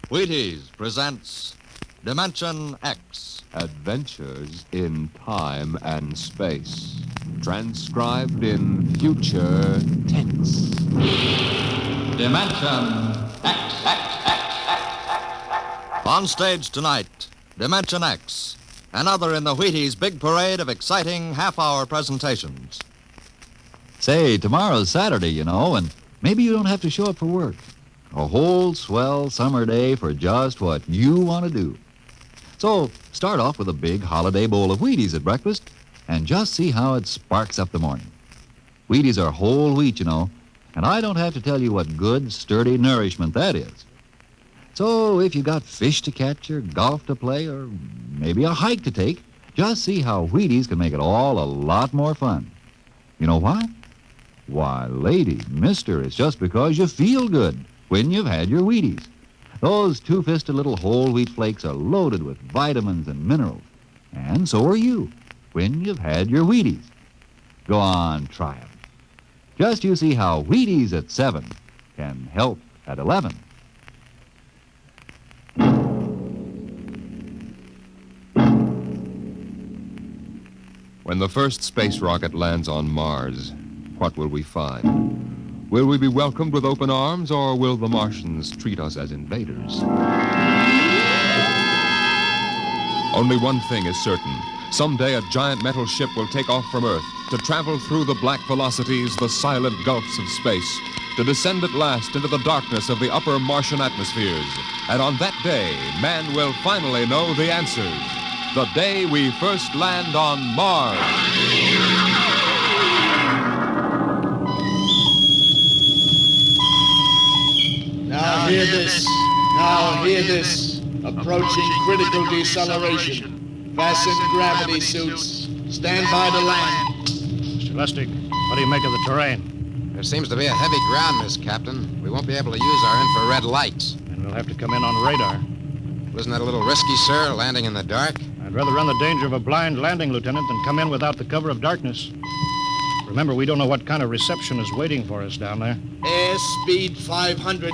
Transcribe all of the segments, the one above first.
Wheaties presents Dimension X. Adventures in time and space. Transcribed in future tense. Dimension X. On stage tonight, Dimension X. Another in the Wheaties' big parade of exciting half-hour presentations. Say, tomorrow's Saturday, you know, and maybe you don't have to show up for work. A whole swell summer day for just what you want to do. So start off with a big holiday bowl of Wheaties at breakfast and just see how it sparks up the morning. Wheaties are whole wheat, you know, and I don't have to tell you what good, sturdy nourishment that is. So if you got fish to catch or golf to play or maybe a hike to take, just see how Wheaties can make it all a lot more fun. You know why? Why, lady, mister, it's just because you feel good when you've had your Wheaties. Those two-fisted little whole wheat flakes are loaded with vitamins and minerals. And so are you when you've had your Wheaties. Go on, try 'em. Just you see how Wheaties at 7 can help at 11. When the first space rocket lands on Mars, what will we find? Will we be welcomed with open arms, or will the Martians treat us as invaders? Only one thing is certain. Someday a giant metal ship will take off from Earth to travel through the black velocities, the silent gulfs of space, to descend at last into the darkness of the upper Martian atmospheres. And on that day, man will finally know the answers. The day we first land on Mars. Now hear this. Now hear this. Approaching critical deceleration. Fasten gravity suits. Stand by to land. Mr. Lustig, what do you make of the terrain? There seems to be a heavy ground, Miss Captain. We won't be able to use our infrared lights. And we'll have to come in on radar. Wasn't that a little risky, sir, landing in the dark? I'd rather run the danger of a blind landing, Lieutenant, than come in without the cover of darkness. Remember, we don't know what kind of reception is waiting for us down there. Airspeed 500.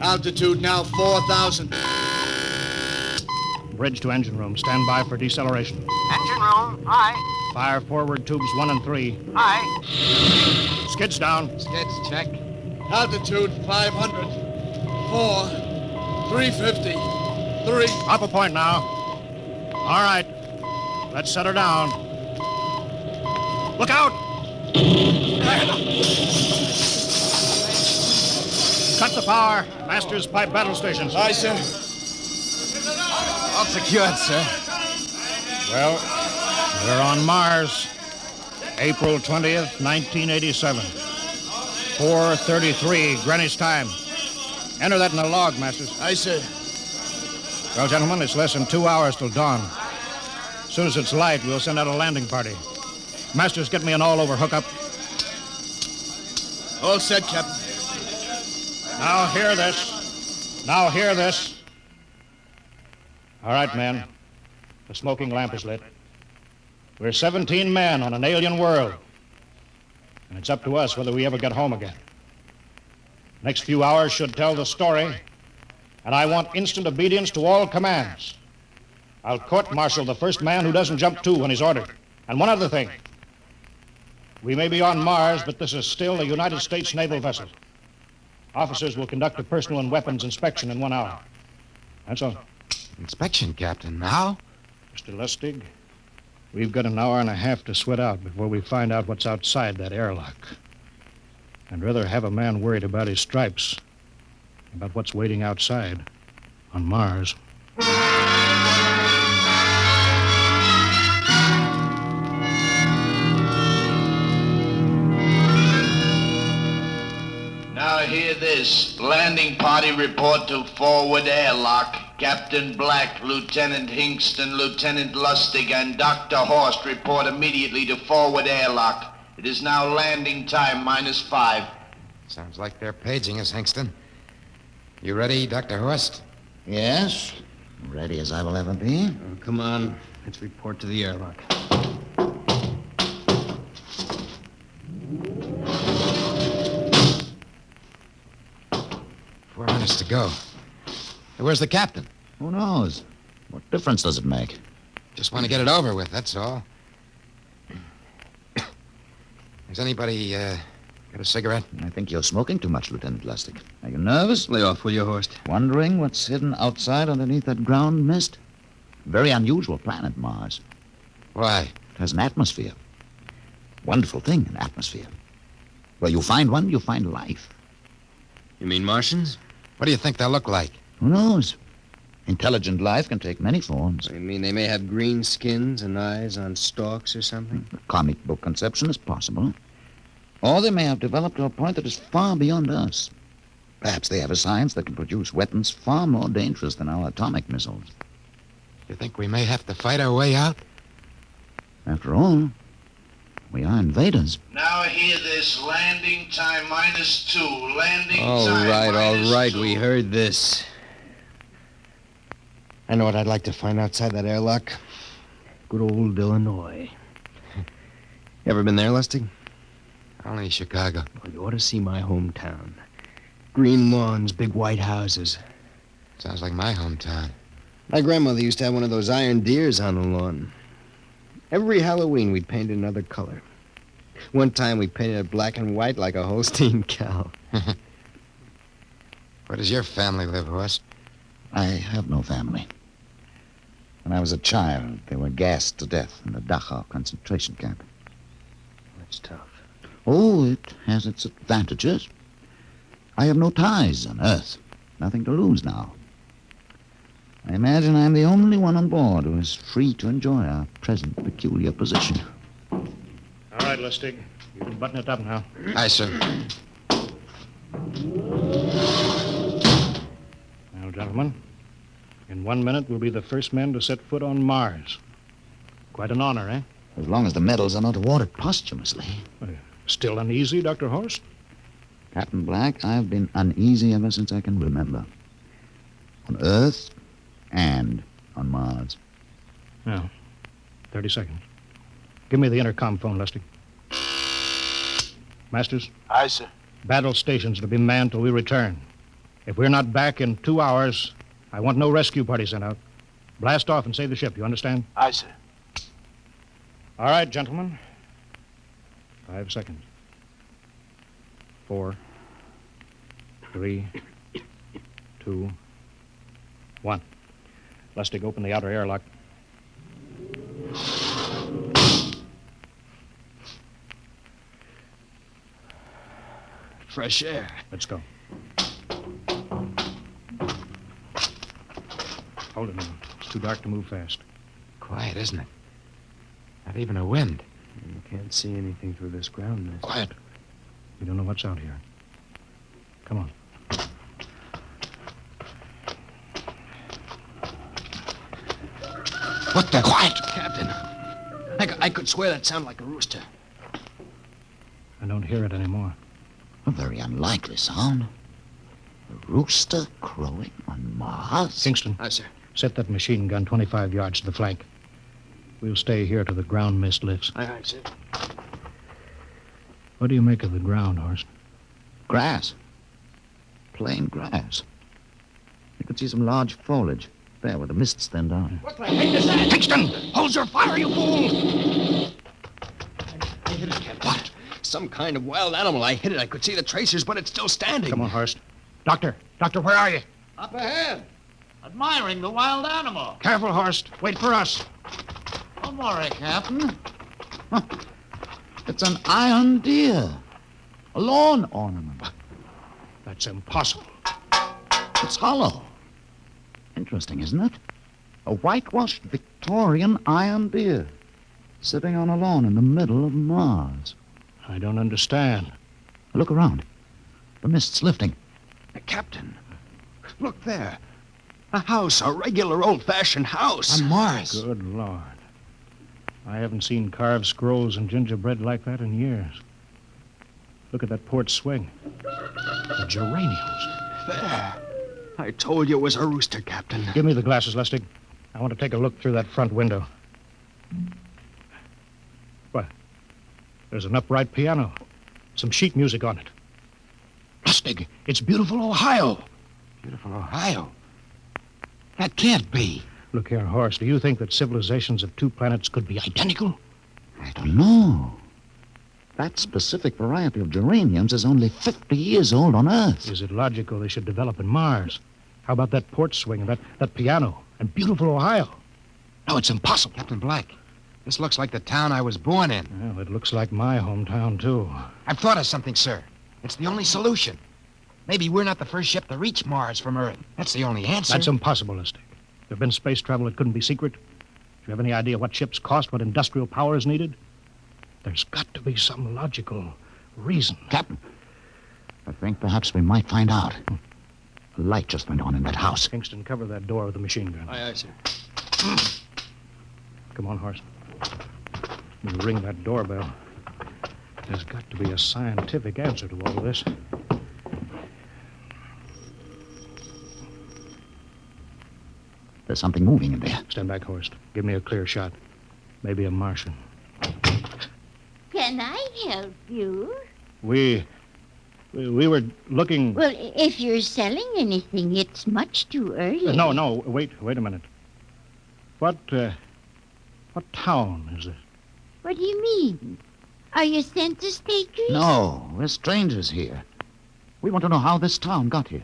Altitude now 4,000. Bridge to engine room. Stand by for deceleration. Engine room, aye. Fire forward tubes 1 and 3. Aye. Skids down. Skids, check. Altitude 500. 4. 350. 3. Up a point now. All right. Let's set her down. Look out! Cut the power. Master's pipe battle stations. Aye, sir. All secured, sir. Well, we're on Mars. April 20th, 1987. 4:33 Greenwich time. Enter that in the log, Masters. Aye, sir. Well, gentlemen, it's less than 2 hours till dawn. As soon as it's light, we'll send out a landing party. Masters, get me an all-over hookup. All set, Captain. Now hear this. Now hear this. All right, men. The smoking lamp is lit. We're 17 men on an alien world. And it's up to us whether we ever get home again. Next few hours should tell the story. And I want instant obedience to all commands. I'll court-martial the first man who doesn't jump to when he's ordered. And one other thing. We may be on Mars, but this is still a United States naval vessel. Officers will conduct a personal and weapons inspection in 1 hour. That's all. Inspection, Captain. Now? Mr. Lustig, we've got an hour and a half to sweat out before we find out what's outside that airlock. I'd rather have a man worried about his stripes than about what's waiting outside on Mars. Now hear this. Landing party report to forward airlock. Captain Black, Lieutenant Hingston, Lieutenant Lustig, and Dr. Horst report immediately to forward airlock. It is now landing time -5. Sounds like they're paging us, Hingston. You ready, Dr. Horst? Yes, ready as I will ever be. Oh, come on, let's report to the airlock. 4 minutes to go. Where's the captain? Who knows? What difference does it make? Just want to get it over with, that's all. Has anybody got a cigarette? I think you're smoking too much, Lieutenant Lustig. Are you nervous? Lay off, will you, Horst? Wondering what's hidden outside underneath that ground mist? Very unusual planet, Mars. Why? It has an atmosphere. Wonderful thing, an atmosphere. Where you find one, you find life. You mean Martians? What do you think they'll look like? Who knows? Intelligent life can take many forms. You mean they may have green skins and eyes on stalks or something? A comic book conception is possible. Or they may have developed to a point that is far beyond us. Perhaps they have a science that can produce weapons far more dangerous than our atomic missiles. You think we may have to fight our way out? After all, we are invaders. Now hear this. Landing time -2. Landing All time right, -2. we heard this. I know what I'd like to find outside that airlock. Good old Illinois. You ever been there, Lustig? Only Chicago. Well, you ought to see my hometown. Green lawns, big white houses. Sounds like my hometown. My grandmother used to have one of those iron deers on the lawn. Every Halloween, we'd paint it another color. One time, we painted it black and white like a Holstein cow. Where does your family live, Horst? I have no family. When I was a child, they were gassed to death in the Dachau concentration camp. That's tough. Oh, it has its advantages. I have no ties on Earth. Nothing to lose now. I imagine I'm the only one on board who is free to enjoy our present peculiar position. All right, Lustig. You can button it up now. Aye, sir. Now, gentlemen, in 1 minute, we'll be the first men to set foot on Mars. Quite an honor, eh? As long as the medals are not awarded posthumously. Still uneasy, Dr. Horst? Captain Black, I've been uneasy ever since I can remember. On Earth and on Mars. Now, 30 seconds. Give me the intercom phone, Lustig. Masters? Aye, sir. Battle stations to be manned till we return. If we're not back in 2 hours, I want no rescue party sent out. Blast off and save the ship, you understand? Aye, sir. All right, gentlemen. 5 seconds. 4, 3, 2, 1. Lustig, open the outer airlock. Fresh air. Let's go. Hold it now. It's too dark to move fast. Quiet, isn't it? Not even a wind. You can't see anything through this ground mist. Quiet. We don't know what's out here. Come on. What the? Quiet! Captain, I could swear that sounded like a rooster. I don't hear it anymore. A very unlikely sound. A rooster crowing on Mars? Kingston, Aye, sir. set that machine gun 25 yards to the flank. We'll stay here till the ground mist lifts. Aye, sir. What do you make of the ground, Horst? Grass. Plain grass. You could see some large foliage there where the mists thinned out. What the heck is that? Kingston! Hold your fire, you fool! I hit it, Captain. What? Some kind of wild animal. I hit it. I could see the tracers, but it's still standing. Come on, Horst. Doctor, where are you? Up ahead. Admiring the wild animal. Careful, Horst. Wait for us. Don't worry, Captain. Huh. It's an iron deer. A lawn ornament. That's impossible. It's hollow. Interesting, isn't it? A whitewashed Victorian iron deer sitting on a lawn in the middle of Mars. I don't understand. Look around. The mist's lifting. Captain, look there. A house, a regular old-fashioned house. On Mars. Good Lord. I haven't seen carved scrolls and gingerbread like that in years. Look at that port swing. The geraniums. There. I told you it was a rooster, Captain. Give me the glasses, Lustig. I want to take a look through that front window. What? There's an upright piano. Some sheet music on it. Lustig, it's beautiful Ohio. Beautiful Ohio. That can't be. Look here, Horace, do you think that civilizations of two planets could be identical? I don't know. That specific variety of geraniums is only 50 years old on Earth. Is it logical they should develop in Mars? How about that porch swing and that piano and beautiful Ohio? No, it's impossible. Captain Black, this looks like the town I was born in. Well, it looks like my hometown, too. I've thought of something, sir. It's the only solution. Maybe we're not the first ship to reach Mars from Earth. That's the only answer. That's impossible, Lustig. If there'd been space travel, it couldn't be secret. Do you have any idea what ships cost, what industrial power is needed? There's got to be some logical reason. Captain, I think perhaps we might find out. A light just went on in that house. Kingston, cover that door with the machine gun. Aye, sir. Come on, Horace. We'll ring that doorbell. There's got to be a scientific answer to all this. There's something moving in there. Stand back, Horst. Give me a clear shot. Maybe a Martian. Can I help you? We were looking... Well, if you're selling anything, it's much too early. No, wait a minute. What town is it? What do you mean? Are you census takers? No, we're strangers here. We want to know how this town got here.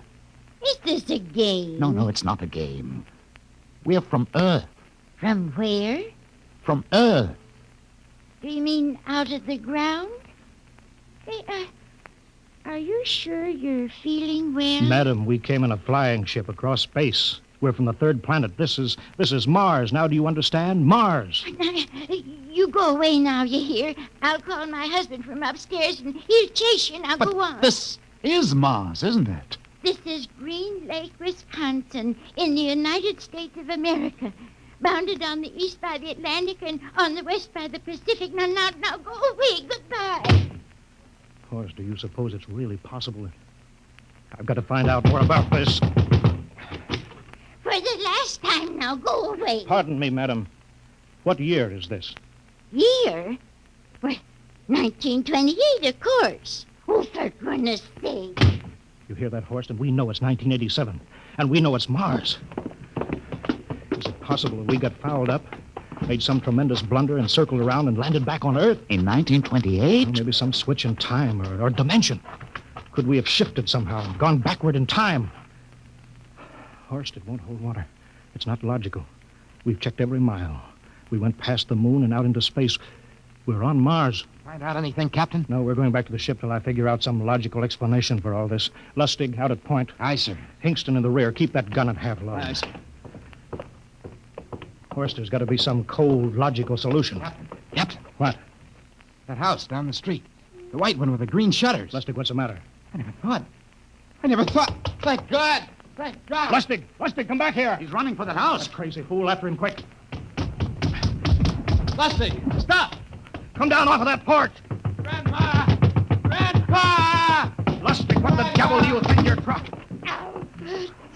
Is this a game? No, it's not a game. We're from Earth. From where? From Earth. Do you mean out of the ground? Hey, are you sure you're feeling well? Madam, we came in a flying ship across space. We're from the third planet. This is Mars. Now do you understand? Mars. You go away now, you hear? I'll call my husband from upstairs and he'll chase you. Now go on. This is Mars, isn't it? This is Green Lake, Wisconsin, in the United States of America. Bounded on the east by the Atlantic and on the west by the Pacific. Now, go away. Goodbye. Horace, do you suppose it's really possible? I've got to find out more about this. For the last time, now go away. Pardon me, madam. What year is this? Year? Well, 1928, of course. Oh, for goodness sake. You hear that, Horst? And we know it's 1987. And we know it's Mars. Is it possible that we got fouled up, made some tremendous blunder, and circled around and landed back on Earth? In 1928? Well, maybe some switch in time or dimension. Could we have shifted somehow and gone backward in time? Horst, it won't hold water. It's not logical. We've checked every mile. We went past the moon and out into space. We're on Mars. Find out anything, Captain? No, we're going back to the ship till I figure out some logical explanation for all this. Lustig, out at point. Aye, sir. Hingston in the rear. Keep that gun at half load. Aye, sir. Horst, there's got to be some cold, logical solution. Captain. What? That house down the street. The white one with the green shutters. Lustig, what's the matter? I never thought. Thank God. Thank God. Lustig, come back here. He's running for that house. That crazy fool, after him quick. Lustig, stop! Come down off of that porch. Grandma! Grandpa! Lustig, what the devil do you think you're trying?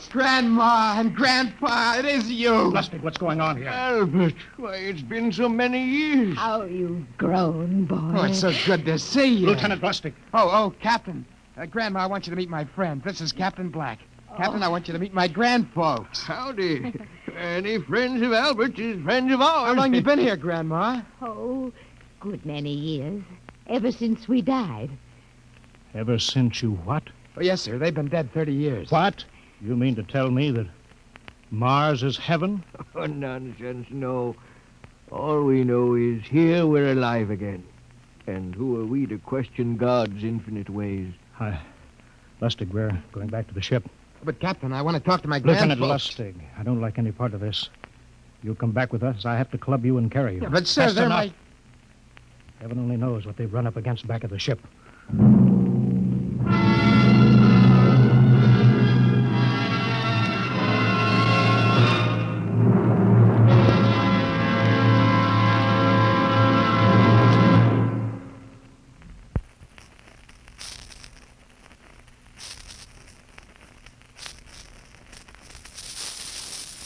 Grandma and Grandpa, it is you. Lustig, what's going on here? Albert, why, it's been so many years. How you've grown, boy. Oh, it's so good to see you. Lieutenant Lustig. Oh, Captain. Grandma, I want you to meet my friend. This is Captain Black. Captain, I want you to meet my grandfolks. Howdy. Any friends of Albert's is friends of ours. How long you been here, Grandma? Oh, good many years. Ever since we died. Ever since you what? Oh, yes, sir. They've been dead 30 years. What? You mean to tell me that Mars is heaven? Oh, nonsense, no. All we know is here we're alive again. And who are we to question God's infinite ways? Lustig, we're going back to the ship. But, Captain, I want to talk to my Lieutenant grandfolks. Lustig, I don't like any part of this. You'll come back with us. I have to club you and carry you. Yeah, but, sir, That's they're enough. my... Heaven only knows what they've run up against back at the ship.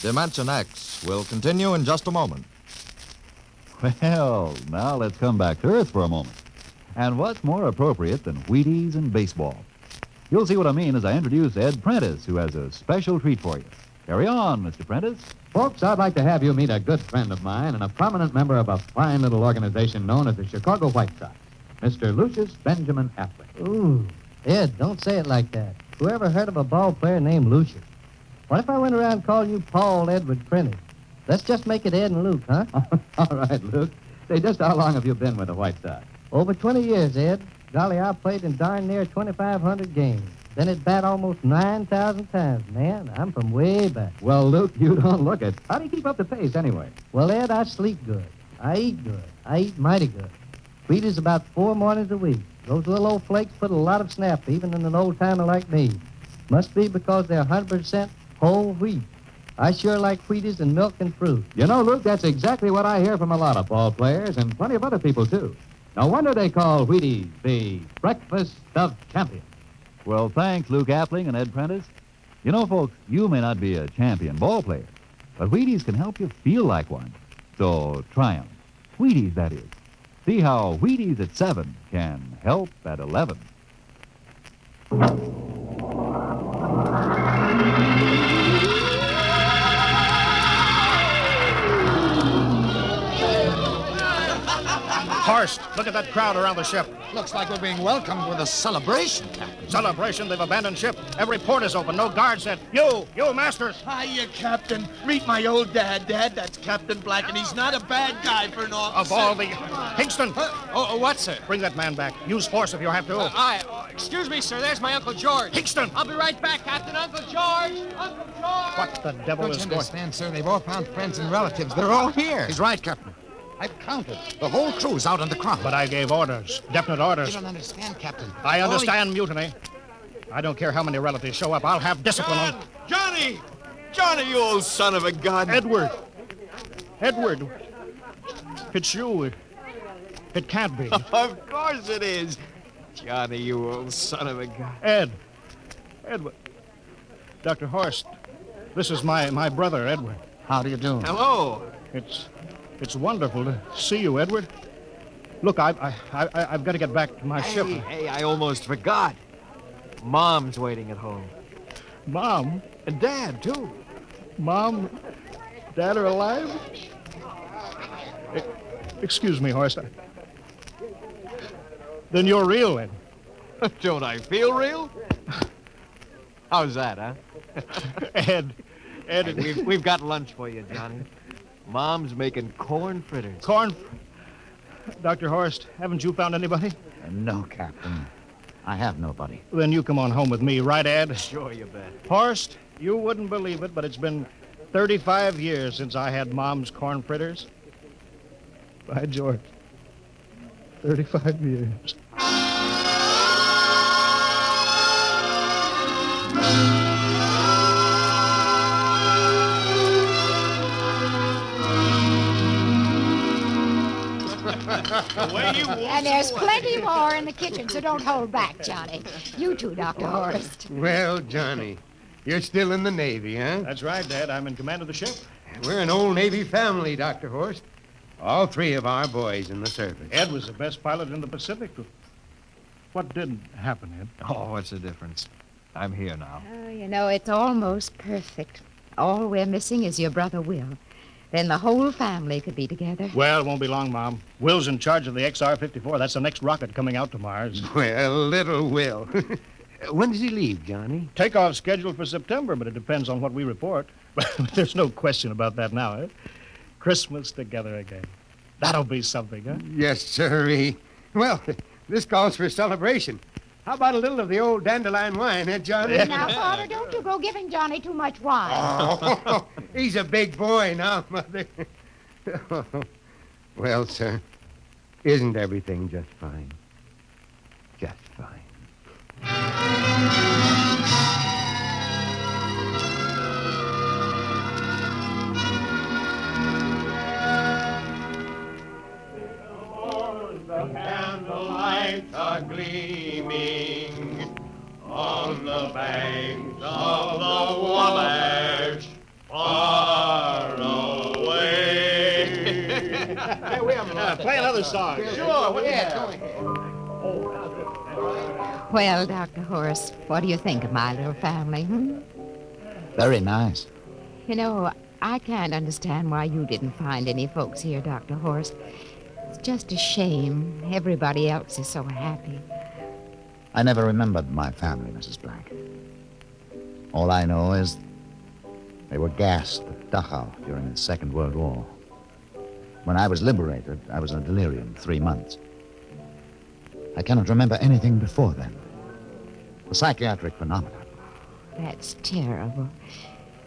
Dimension X will continue in just a moment. Well, now let's come back to Earth for a moment. And what's more appropriate than Wheaties and baseball? You'll see what I mean as I introduce Ed Prentice, who has a special treat for you. Carry on, Mr. Prentice. Folks, I'd like to have you meet a good friend of mine and a prominent member of a fine little organization known as the Chicago White Sox, Mr. Lucius Benjamin Appling. Ooh, Ed, don't say it like that. Whoever heard of a ball player named Lucius? What if I went around calling you Paul Edward Prentice? Let's just make it Ed and Luke, huh? All right, Luke. Say, just how long have you been with the White Sox? Over 20 years, Ed. Golly, I played in darn near 2,500 games. Then at bat almost 9,000 times. Man, I'm from way back. Well, Luke, you don't look it. How do you keep up the pace, anyway? Well, Ed, I sleep good. I eat good. I eat mighty good. Wheaties about 4 mornings a week. Those little old flakes put a lot of snap, even in an old-timer like me. Must be because they're 100% whole wheat. I sure like Wheaties and milk and fruit. You know, Luke, that's exactly what I hear from a lot of ball players and plenty of other people, too. No wonder they call Wheaties the breakfast of champions. Well, thanks, Luke Appling and Ed Prentice. You know, folks, you may not be a champion ball player, but Wheaties can help you feel like one. So try 'em. Wheaties, that is. See how Wheaties at 7 can help at 11. Horst, look at that crowd around the ship. Looks like we're being welcomed with a celebration, Captain. Celebration, they've abandoned ship. Every port is open, no guards set. You, Masters. Hiya, Captain. Meet my old dad. Dad, that's Captain Black, and he's not a bad guy for an officer. Of all the... Hingston. What, sir? Bring that man back. Use force if you have to. Excuse me, sir. There's my Uncle George. Hingston. I'll be right back, Captain. Uncle George. Uncle George. What the devil Don't is you going... understand, sir? They've all found friends and relatives. They're all here. He's right, Captain. I've counted. The whole crew's out in the crowd. But I gave orders. Definite orders. You don't understand, Captain. I understand mutiny. I don't care how many relatives show up. I'll have discipline on... Johnny! Johnny, you old son of a gun. Edward. It's you. It can't be. Of course it is. Johnny, you old son of a gun. Edward. Dr. Horst. This is my brother, Edward. How do you do? Hello. It's wonderful to see you, Edward. Look, I've got to get back to my ship. Hey, I almost forgot. Mom's waiting at home. Mom? And Dad, too. Mom, Dad are alive? Excuse me, Horst. Then you're real, Ed. Don't I feel real? How's that, huh? Ed, we've got lunch for you, Johnny. Mom's making corn fritters. Dr. Horst, haven't you found anybody? No, Captain. I have nobody. Then you come on home with me, right, Ed? Sure, you bet. Horst, you wouldn't believe it, but it's been 35 years since I had Mom's corn fritters. By George. 35 years. And there's plenty more in the kitchen, so don't hold back, Johnny. You too, Dr. Horst. Well, Johnny, you're still in the Navy, huh? That's right, Dad. I'm in command of the ship. We're an old Navy family, Dr. Horst. All 3 of our boys in the service. Ed was the best pilot in the Pacific. What did happen, Ed? Oh, what's the difference? I'm here now. Oh, you know, it's almost perfect. All we're missing is your brother Will. Then the whole family could be together. Well, it won't be long, Mom. Will's in charge of the XR-54. That's the next rocket coming out to Mars. Well, little Will. When does he leave, Johnny? Takeoff scheduled for September, but it depends on what we report. But there's no question about that now, eh? Christmas together again. That'll be something, huh? Yes, sirree. Well, this calls for a celebration. How about a little of the old dandelion wine, eh, Johnny? Now, Father, don't you go giving Johnny too much wine. Oh, he's a big boy now, Mother. Well, sir, isn't everything just fine? Just fine. The candlelights are gleaming on the banks of the Wabash, far away. Play another song. Sure, what do you have? Well, Dr. Horst, what do you think of my little family, Very nice. You know, I can't understand why you didn't find any folks here, Dr. Horst. It's just a shame. Everybody else is so happy. I never remembered my family, Mrs. Black. All I know is they were gassed at Dachau during the Second World War. When I was liberated, I was in a delirium 3 months. I cannot remember anything before then. A psychiatric phenomenon. That's terrible.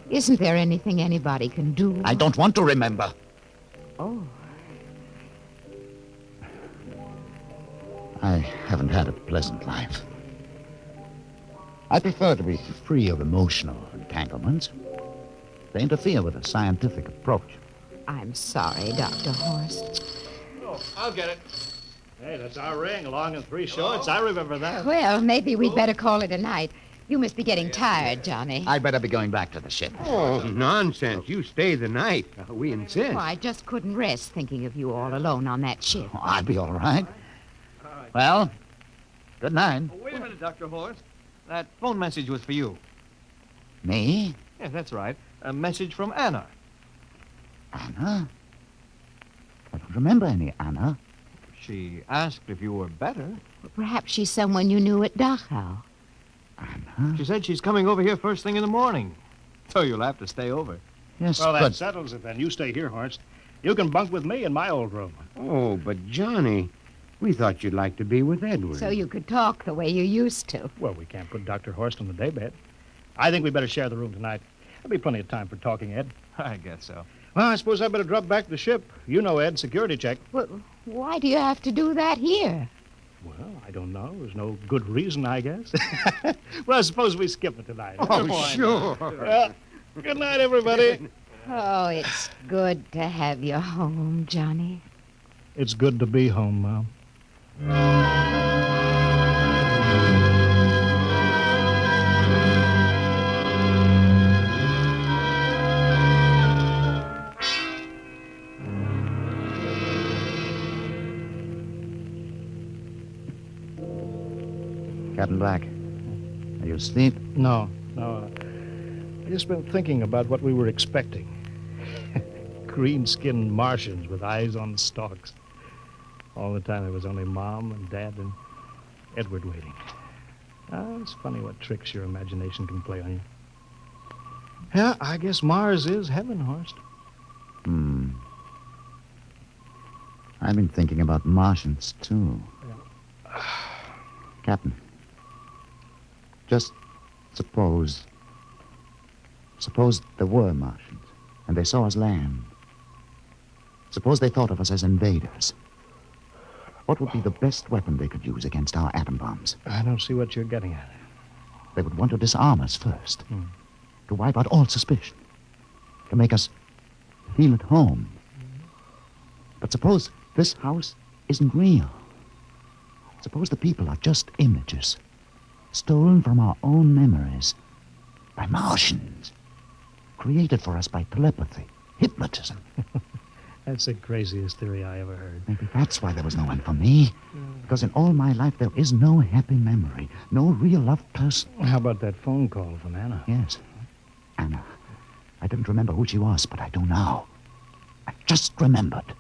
Isn't there anything anybody can do? I don't want to remember. Oh. I haven't had a pleasant life. I prefer to be free of emotional entanglements. They interfere with a scientific approach. I'm sorry, Dr. Horst. Oh, I'll get it. Hey, that's our ring, long and 3 shorts. I remember that. Well, maybe we'd better call it a night. You must be getting tired, Johnny. I'd better be going back to the ship. Oh, nonsense. You stay the night. We insist. Oh, I just couldn't rest thinking of you all alone on that ship. Oh, I'll be all right. Well, good night. Oh, wait a minute, Dr. Horst. That phone message was for you. Me? Yes, that's right. A message from Anna. Anna? I don't remember any Anna. She asked if you were better. Perhaps she's someone you knew at Dachau. Anna? She said she's coming over here first thing in the morning. So you'll have to stay over. Yes, Well, that but... settles it then. You stay here, Horst. You can bunk with me in my old room. Oh, but Johnny, we thought you'd like to be with Edward. So you could talk the way you used to. Well, we can't put Dr. Horst on the daybed. I think we better share the room tonight. There'll be plenty of time for talking, Ed. I guess so. Well, I suppose I better drop back to the ship. You know, Ed, security check. Well, why do you have to do that here? Well, I don't know. There's no good reason, I guess. Well, suppose we skip it tonight. Oh, sure. Well, good night, everybody. Oh, it's good to have you home, Johnny. It's good to be home, Mom. Captain Black, are you asleep? No. I just been thinking about what we were expecting. Green-skinned Martians with eyes on the stalks. All the time there was only Mom and Dad and Edward waiting. It's funny what tricks your imagination can play on you. Yeah, I guess Mars is heaven, Horst. I've been thinking about Martians, too. Captain, just suppose there were Martians, and they saw us land. Suppose they thought of us as invaders. What would be the best weapon they could use against our atom bombs? I don't see what you're getting at. They would want to disarm us first, to wipe out all suspicion, to make us feel at home. But suppose this house isn't real. Suppose the people are just images, stolen from our own memories by Martians, created for us by telepathy, hypnotism. That's the craziest theory I ever heard. Maybe that's why there was no one for me. Because in all my life, there is no happy memory, no real loved person. How about that phone call from Anna? Yes, Anna. I didn't remember who she was, but I do now. I just remembered.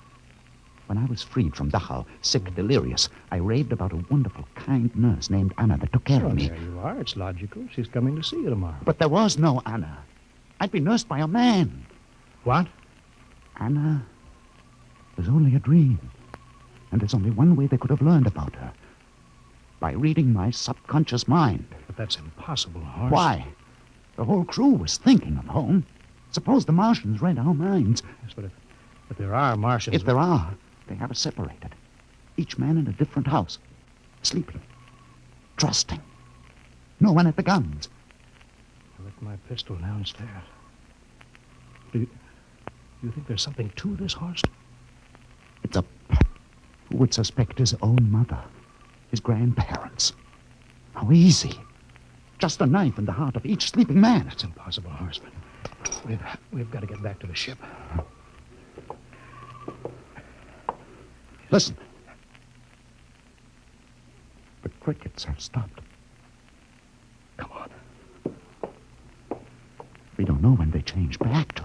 When I was freed from Dachau, sick, delirious, I raved about a wonderful, kind nurse named Anna that took care of me. There you are. It's logical. She's coming to see you tomorrow. But there was no Anna. I'd been nursed by a man. What? Anna was only a dream. And there's only one way they could have learned about her. By reading my subconscious mind. But that's impossible, Horst. Why? The whole crew was thinking of home. Suppose the Martians read our minds. Yes, but if there are Martians... If there are, they have us separated. Each man in a different house. Sleeping. Trusting. No one at the guns. I left my pistol downstairs. Do you think there's something to this, Horst? It's a... Who would suspect his own mother? His grandparents? How easy. Just a knife in the heart of each sleeping man. That's impossible, Horst. We've got to get back to the ship. Listen. The crickets have stopped. Come on. We don't know when they change back to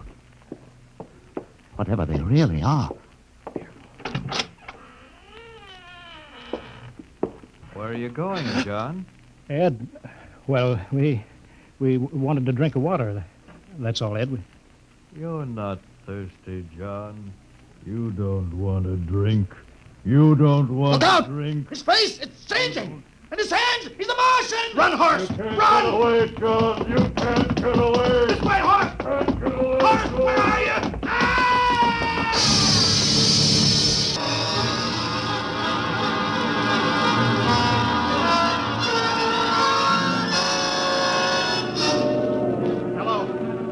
whatever they really are. Where are you going, John? Ed, well, we wanted to drink of water. That's all, Ed. You're not thirsty, John. You don't want to drink. You don't want Look out! to drink. His face, it's changing! And his hands, he's a Martian! Run, horse! Get Run! away, John. You can't get away. This way, horse! Can't get away. Horse, where are you?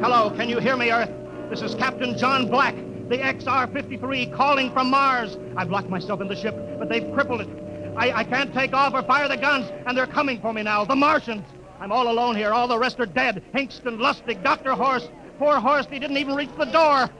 Hello, can you hear me, Earth? This is Captain John Black, the XR-53, calling from Mars. I've locked myself in the ship, but they've crippled it. I can't take off or fire the guns, and they're coming for me now, the Martians. I'm all alone here. All the rest are dead. Hinkston, Lustig, Dr. Horst. Poor Horst, he didn't even reach the door.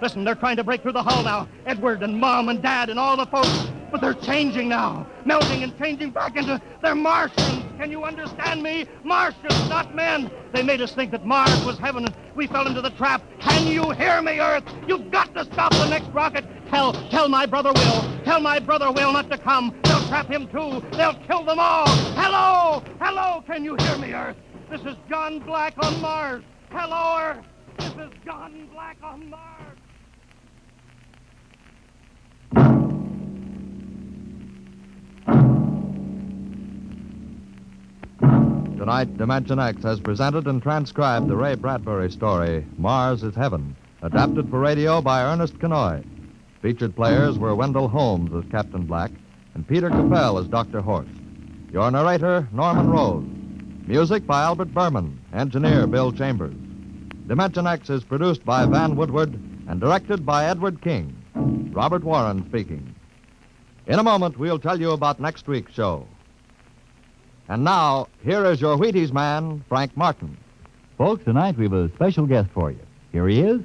Listen, they're trying to break through the hull now. Edward and Mom and Dad and all the folks. But they're changing now, melting and changing back into... They're Martians. Can you understand me? Martians, not men. They made us think that Mars was heaven, and we fell into the trap. Can you hear me, Earth? You've got to stop the next rocket. Tell my brother Will. Tell my brother Will not to come. They'll trap him, too. They'll kill them all. Hello, can you hear me, Earth? This is John Black on Mars. Hello, Earth. This is John Black on Mars. Tonight, Dimension X has presented and transcribed the Ray Bradbury story, Mars is Heaven, adapted for radio by Ernest Kenoy. Featured players were Wendell Holmes as Captain Black and Peter Capell as Dr. Horst. Your narrator, Norman Rose. Music by Albert Berman, engineer Bill Chambers. Dimension X is produced by Van Woodward and directed by Edward King. Robert Warren speaking. In a moment, we'll tell you about next week's show. And now, here is your Wheaties man, Frank Martin. Folks, tonight we have a special guest for you. Here he is,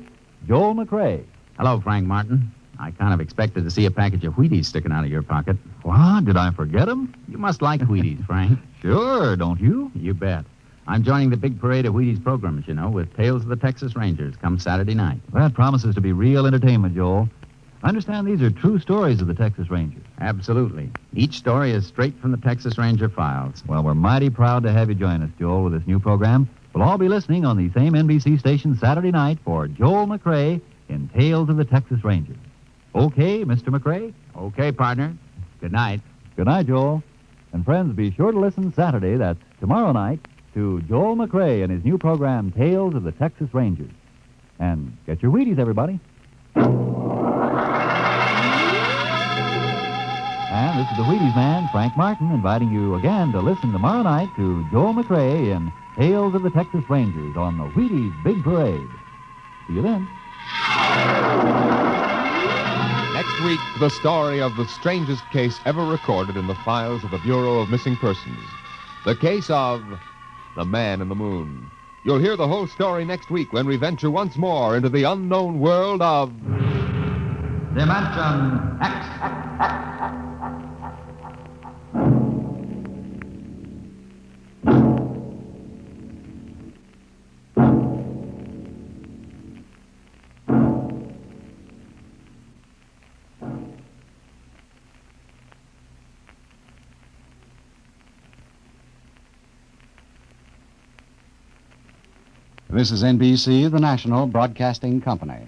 Joel McRae. Hello, Frank Martin. I kind of expected to see a package of Wheaties sticking out of your pocket. What? Did I forget him? You must like Wheaties, Frank. Sure, don't you? You bet. I'm joining the big parade of Wheaties programs, you know, with Tales of the Texas Rangers come Saturday night. That promises to be real entertainment, Joel. I understand these are true stories of the Texas Rangers. Absolutely. Each story is straight from the Texas Ranger files. Well, we're mighty proud to have you join us, Joel, with this new program. We'll all be listening on the same NBC station Saturday night for Joel McRae in Tales of the Texas Rangers. Okay, Mr. McRae? Okay, partner. Good night. Good night, Joel. And friends, be sure to listen Saturday, that's tomorrow night, to Joel McRae and his new program, Tales of the Texas Rangers. And get your Wheaties, everybody. And this is the Wheaties man, Frank Martin, inviting you again to listen tomorrow night to Joel McRae in Tales of the Texas Rangers on the Wheaties Big Parade. See you then. Next week, the story of the strangest case ever recorded in the files of the Bureau of Missing Persons. The case of the Man in the Moon. You'll hear the whole story next week when we venture once more into the unknown world of... Dimension X. This is NBC, the national broadcasting company.